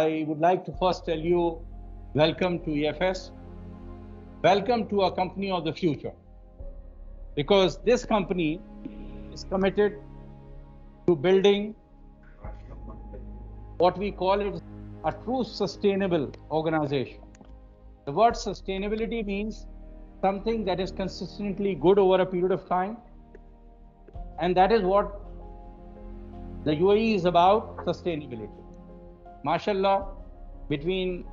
I would like to first tell you, welcome to EFS. Welcome to a company of the future. Because this company is committed to building what we call it a true sustainable organization. The word sustainability means something that is consistently good over a period of time. And that is what the UAE is about, sustainability. MashaAllah, between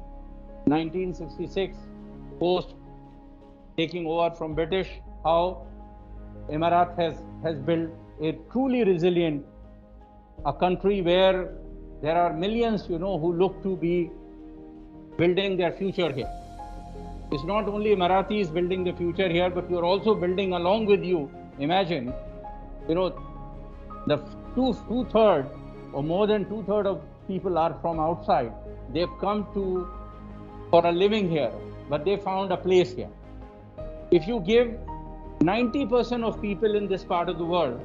1966, post taking over from British, how Emiratis has built a truly resilient, a country where there are millions, who look to be building their future here. It's not only Emiratis building the future here, but you're also building along with you. Imagine, the two-thirds or more than two-thirds of people are from outside. They've come for a living here, but they found a place here. If you give 90% of people in this part of the world,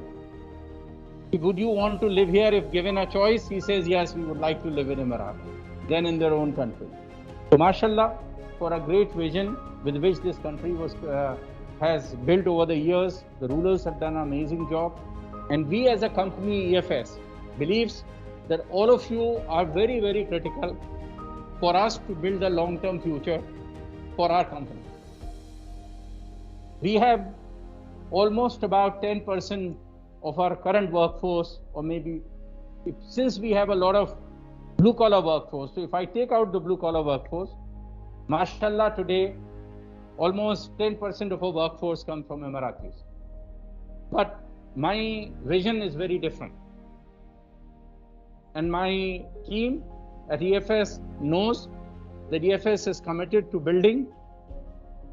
would you want to live here if given a choice? He says, yes, we would like to live in Emirates, then in their own country. So, mashallah, for a great vision with which this country has built over the years. The rulers have done an amazing job. And we as a company, EFS, believes that all of you are very, very critical for us to build a long-term future for our company. We have almost about 10% of our current workforce, or maybe since we have a lot of blue-collar workforce. So if I take out the blue-collar workforce, mashallah, today, almost 10% of our workforce comes from Emiratis. But my vision is very different. And my team at EFS knows that EFS is committed to building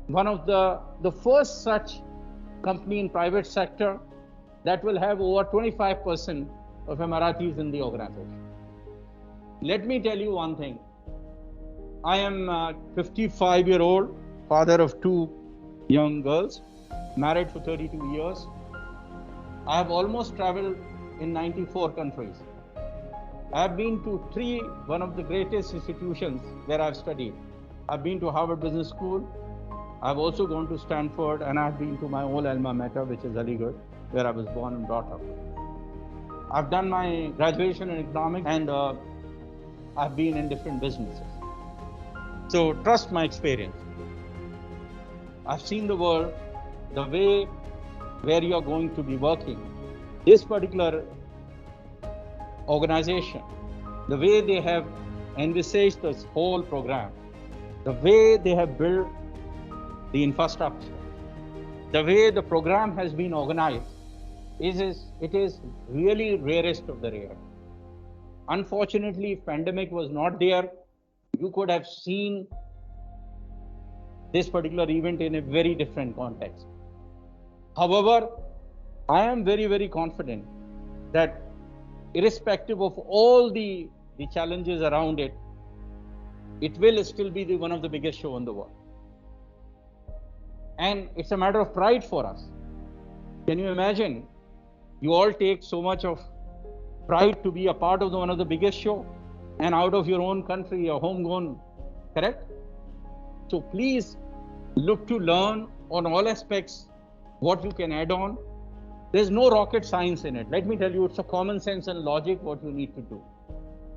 one of the first such company in private sector that will have over 25% of Emiratis in the organization. Let me tell you one thing. I am a 55-year-old father of two young girls, married for 32 years. I have almost traveled in 94 countries. I have been to one of the greatest institutions where I've studied. I've been to Harvard Business School. I've also gone to Stanford, and I've been to my old alma mater, which is Aligarh, where I was born and brought up. I've done my graduation in economics, and I've been in different businesses. So trust my experience. I've seen the world, the way where you're going to be working. This particular organization, the way they have envisaged this whole program, the way they have built the infrastructure, the way the program has been organized, it is really rarest of the rare. Unfortunately, if pandemic was not there, you could have seen this particular event in a very different context. However, I am very, very confident that irrespective of all the challenges around it, it will still be one of the biggest shows in the world. And it's a matter of pride for us. Can you imagine? You all take so much of pride to be a part of one of the biggest show, and out of your own country, your homegrown, correct? So please look to learn on all aspects what you can add on. There's no rocket science in it. Let me tell you, it's a common sense and logic what you need to do.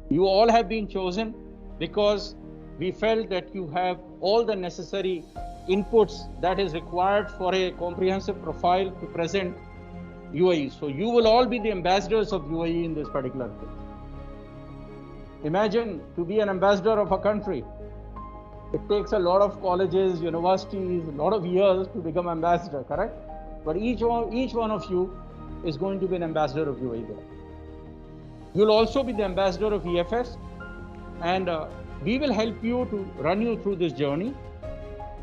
You all have been chosen because we felt that you have all the necessary inputs that is required for a comprehensive profile to present UAE. So you will all be the ambassadors of UAE in this particular case. Imagine to be an ambassador of a country. It takes a lot of colleges, universities, a lot of years to become ambassador, correct? But each one of you is going to be an ambassador of UAE there. You'll also be the ambassador of EFS, and we will help you to run you through this journey.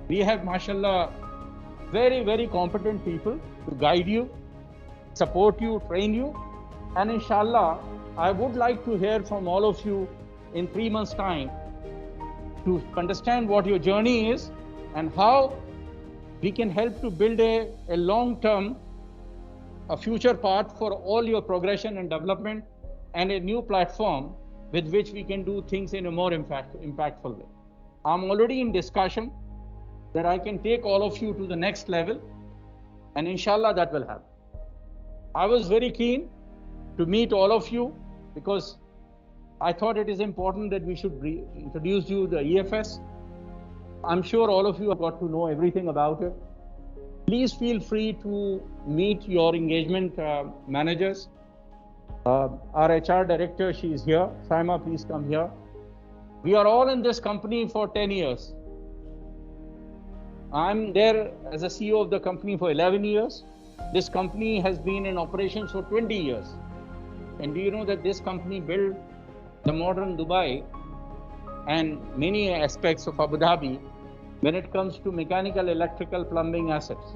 We have, mashallah, very, very competent people to guide you, support you, train you. And inshallah, I would like to hear from all of you in 3 months' time to understand what your journey is and how we can help to build a long-term, a future path for all your progression and development, and a new platform with which we can do things in a more impactful way. I'm already in discussion that I can take all of you to the next level, and inshallah that will happen. I was very keen to meet all of you because I thought it is important that we should introduce you to the EFS. I'm sure all of you have got to know everything about it. Please feel free to meet your engagement managers. Our HR director, she is here. Saima, please come here. We are all in this company for 10 years. I'm there as a CEO of the company for 11 years. This company has been in operations for 20 years. And do you know that this company built the modern Dubai and many aspects of Abu Dhabi when it comes to mechanical, electrical, plumbing assets?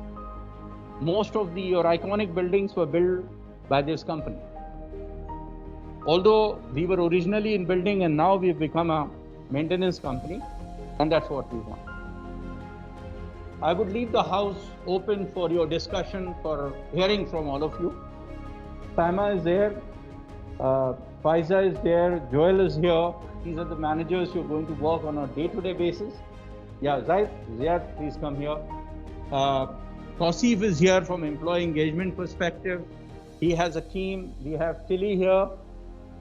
Most of your iconic buildings were built by this company. Although we were originally in building and now we've become a maintenance company, and that's what we want. I would leave the house open for your discussion, for hearing from all of you. Saima is there, Faiza is there, Joel is here. These are the managers who are going to work on a day-to-day basis. Yeah, Zayed, please come here. Tausif is here from employee engagement perspective. He has a team. We have Tilly here,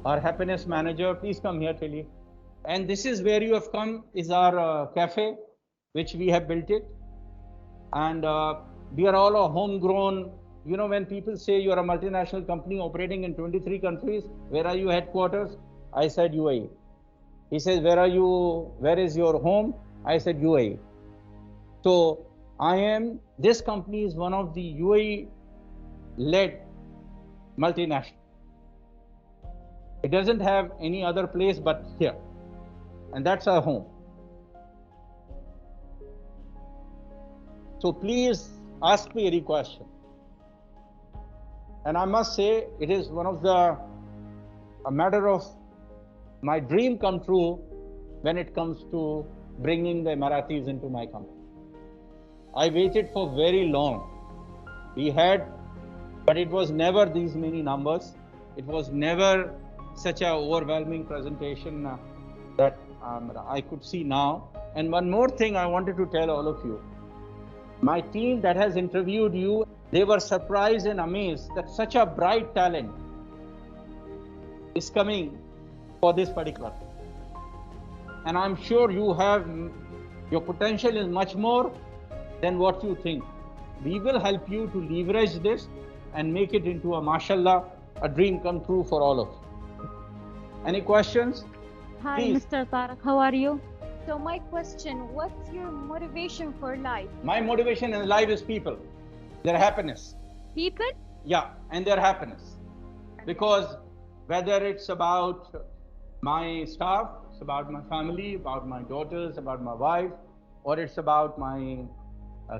our happiness manager. Please come here, Tilly. And this is where you have come, is our cafe, which we have built it. And we are all a homegrown. You know, when people say you are a multinational company operating in 23 countries, where are you headquarters? I said UAE. He says, where is your home? I said UAE. So this company is one of the UAE-led multinational. It doesn't have any other place but here. And that's our home. So please ask me any question. And I must say, it is a matter of my dream come true when it comes to bringing the Emiratis into my company. I waited for very long. But it was never these many numbers. It was never such an overwhelming presentation that I could see now. And one more thing I wanted to tell all of you. My team that has interviewed you, they were surprised and amazed that such a bright talent is coming for this particular thing. And I'm sure your potential is much more than what you think. We will help you to leverage this and make it into mashallah, a dream come true for all of you. Any questions? Hi, Please. Mr. Tariq, how are you? So my question, what's your motivation for life? My motivation in life is people, their happiness. People? Yeah, and their happiness. Because whether it's about my staff, it's about my family, about my daughters, about my wife, or it's about my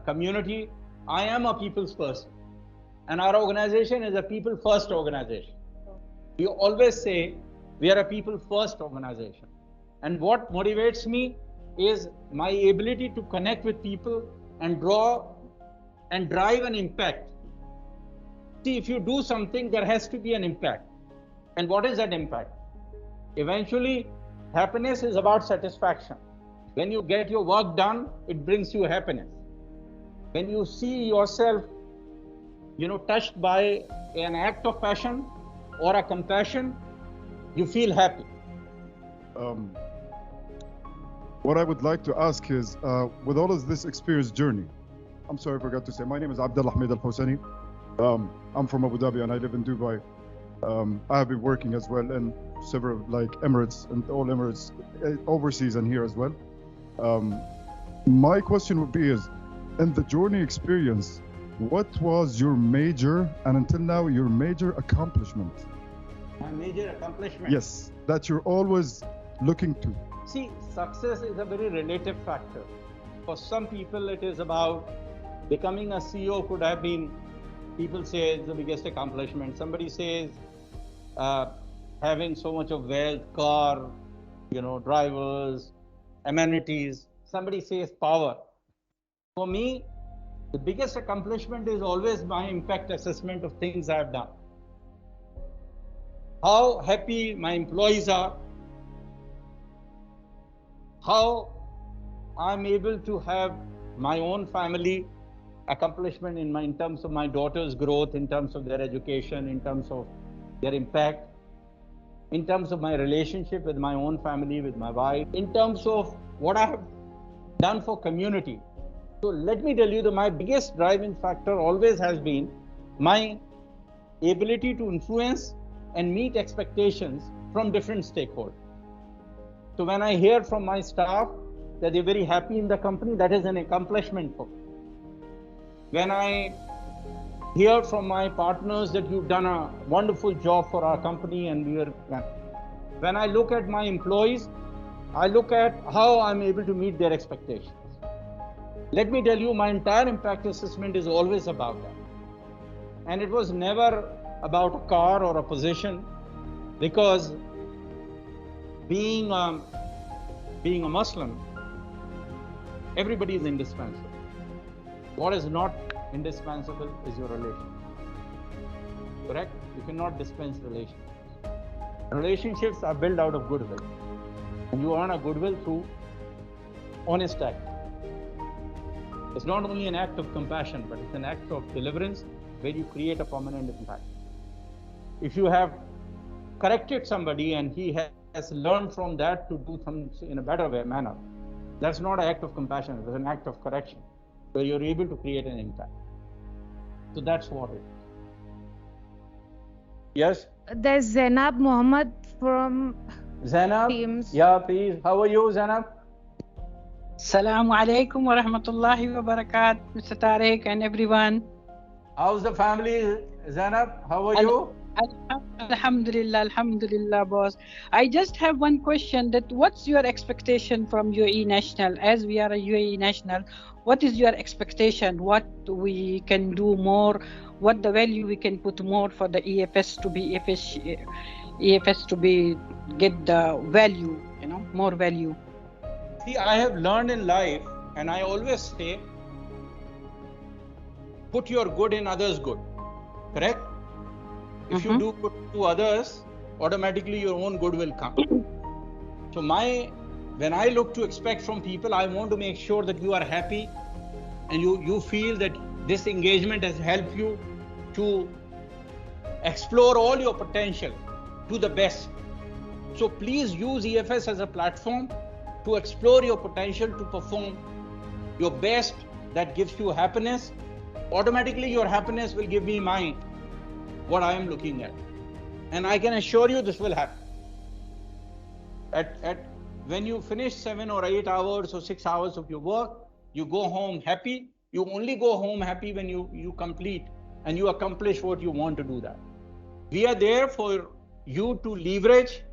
community, I am a people's person. And our organization is a people-first organization. We always say we are a people-first organization. And what motivates me is my ability to connect with people and draw and drive an impact. See, if you do something, there has to be an impact. And what is that impact? Eventually, happiness is about satisfaction. When you get your work done, it brings you happiness. When you see yourself, touched by an act of passion or a compassion, you feel happy. What I would like to ask is, with all of this experience journey, I'm sorry, I forgot to say, my name is Abdullah Hamid Al-Hosani. I'm from Abu Dhabi and I live in Dubai. I have been working as well in several like Emirates and all Emirates overseas and here as well. My question would be is, in the journey experience, what was your major and until now your major accomplishment? My major accomplishment? Yes, that you're always looking to. See, success is a very relative factor. For some people, it is about becoming a CEO could have been, people say it's the biggest accomplishment. Somebody says having so much of wealth, car, drivers, amenities. Somebody says power. For me, the biggest accomplishment is always my impact assessment of things I have done. How happy my employees are, how I'm able to have my own family accomplishment in terms of my daughter's growth, in terms of their education, in terms of their impact, in terms of my relationship with my own family, with my wife, in terms of what I have done for community. So let me tell you that my biggest driving factor always has been my ability to influence and meet expectations from different stakeholders. So when I hear from my staff that they're very happy in the company, that is an accomplishment for me. When I hear from my partners that you've done a wonderful job for our company, and when I look at my employees, I look at how I'm able to meet their expectations. Let me tell you, my entire impact assessment is always about that. And it was never about a car or a position, because being a Muslim, everybody is indispensable. What is not indispensable is your relationship. Correct? You cannot dispense relationships. Relationships are built out of goodwill. And you earn a goodwill through honest act. It's not only an act of compassion, but it's an act of deliverance where you create a permanent impact. If you have corrected somebody and he has learned from that to do things in a better manner, that's not an act of compassion, it's an act of correction, where you're able to create an impact. So that's what it is. Yes? There's Zainab Muhammad from Zainab? Teams. Yeah, please. How are you, Zainab? Assalamu alaikum wa rahmatullahi wa barakatuh, Mr. Tariq and everyone. How's the family, Zainab? How are you? Alhamdulillah, alhamdulillah, boss. I just have one question, that what's your expectation from UAE National? As we are a UAE National, what is your expectation? What we can do more? What the value we can put more for the EFS to be EFS to be get the value, more value? See, I have learned in life, and I always say, put your good in others' good. Correct? If you do good to others, automatically your own good will come. So when I look to expect from people, I want to make sure that you are happy and you feel that this engagement has helped you to explore all your potential to the best. So please use EFS as a platform to explore your potential, to perform your best. That gives you happiness. Automatically your happiness will give me what I am looking at. And I can assure you this will happen. When you finish 7 or 8 hours or 6 hours of your work, you go home happy. You only go home happy when you complete and you accomplish what you want to do that. We are there for you to leverage,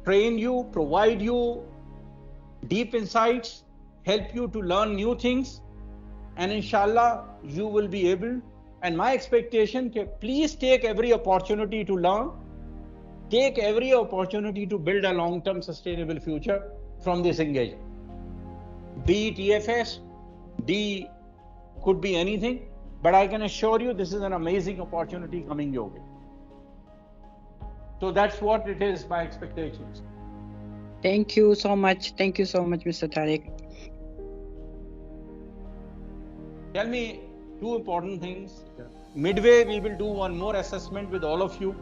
train you, provide you deep insights, help you to learn new things, and inshallah you will be able. And my expectation, please take every opportunity to learn, take every opportunity to build a long-term sustainable future from this engagement. Be it EFS, could be anything, but I can assure you this is an amazing opportunity coming your way. So that's what it is, my expectations. Thank you so much. Thank you so much, Mr. Tariq. Tell me 2 important things. Midway, we will do one more assessment with all of you,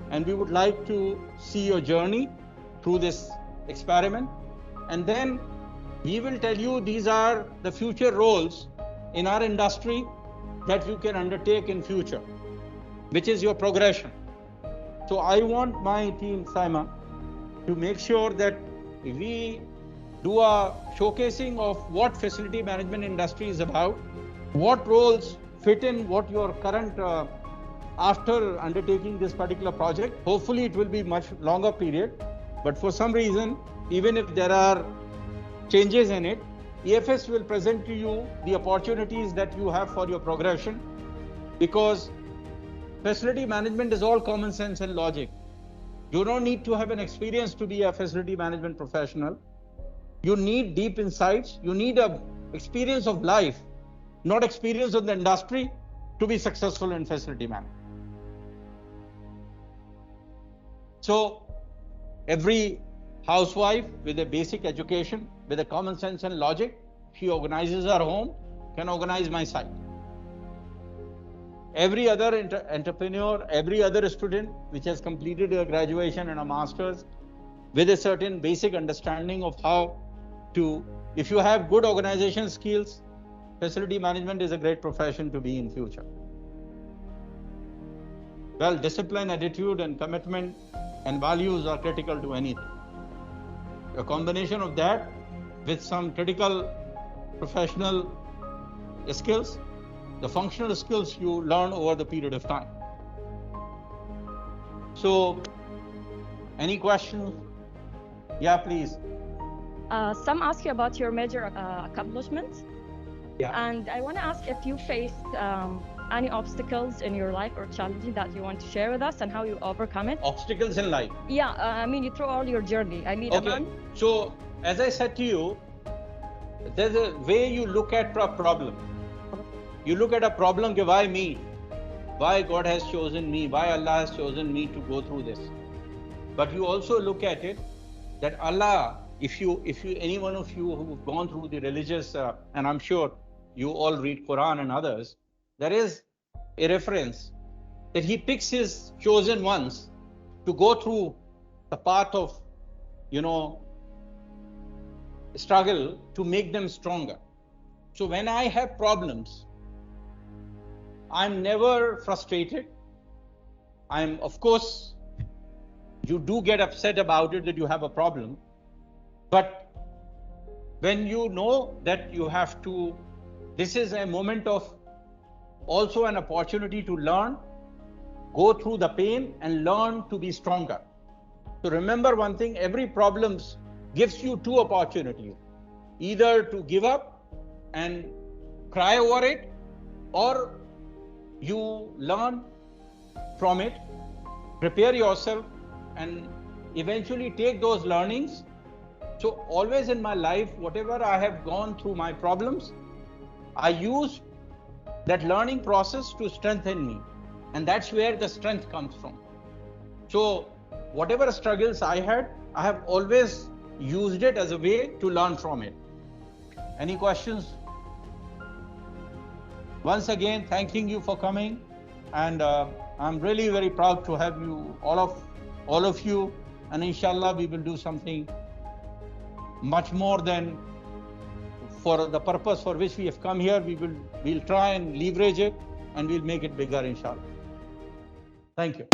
and we would like to see your journey through this experiment. And then we will tell you these are the future roles in our industry that you can undertake in future, which is your progression. So I want my team, Saima, to make sure that we do a showcasing of what facility management industry is about, what roles fit in what your current, after undertaking this particular project. Hopefully it will be much longer period, but for some reason, even if there are changes in it, EFS will present to you the opportunities that you have for your progression, because facility management is all common sense and logic. You don't need to have an experience to be a facility management professional. You need deep insights. You need a experience of life, not experience of the industry, to be successful in facility management. So every housewife with a basic education, with a common sense and logic, she organizes her home, can organize my site. Every other entrepreneur, every other student which has completed a graduation and a master's with a certain basic understanding of how to, if you have good organization skills, facility management is a great profession to be in future. Well, discipline, attitude and commitment and values are critical to anything. A combination of that with some critical professional skills, the functional skills you learn over the period of time. So, any questions? Yeah, please. Some ask you about your major accomplishments. Yeah. And I want to ask if you faced any obstacles in your life or challenges that you want to share with us and how you overcome it. Obstacles in life? Yeah, I mean, through all your journey. I mean, okay. So, as I said to you, there's a way you look at a problem. You look at a problem, why me? Why God has chosen me? Why Allah has chosen me to go through this? But you also look at it that Allah, if you any one of you who've gone through the religious, and I'm sure you all read Quran and others, there is a reference that He picks His chosen ones to go through the path of, struggle to make them stronger. So when I have problems, I'm never frustrated. Of course, you do get upset about it that you have a problem. But when you know that you have to, this is a moment of also an opportunity to learn, go through the pain and learn to be stronger. So remember one thing, every problem gives you two opportunities, either to give up and cry over it, or you learn from it, prepare yourself and eventually take those learnings. So always in my life, whatever I have gone through my problems, I use that learning process to strengthen me. And that's where the strength comes from. So whatever struggles I had, I have always used it as a way to learn from it. Any questions? Once again, thanking you for coming, and I'm really very proud to have you, all of you, and inshallah we will do something much more than for the purpose for which we have come here. We'll try and leverage it, and we'll make it bigger, inshallah. Thank you.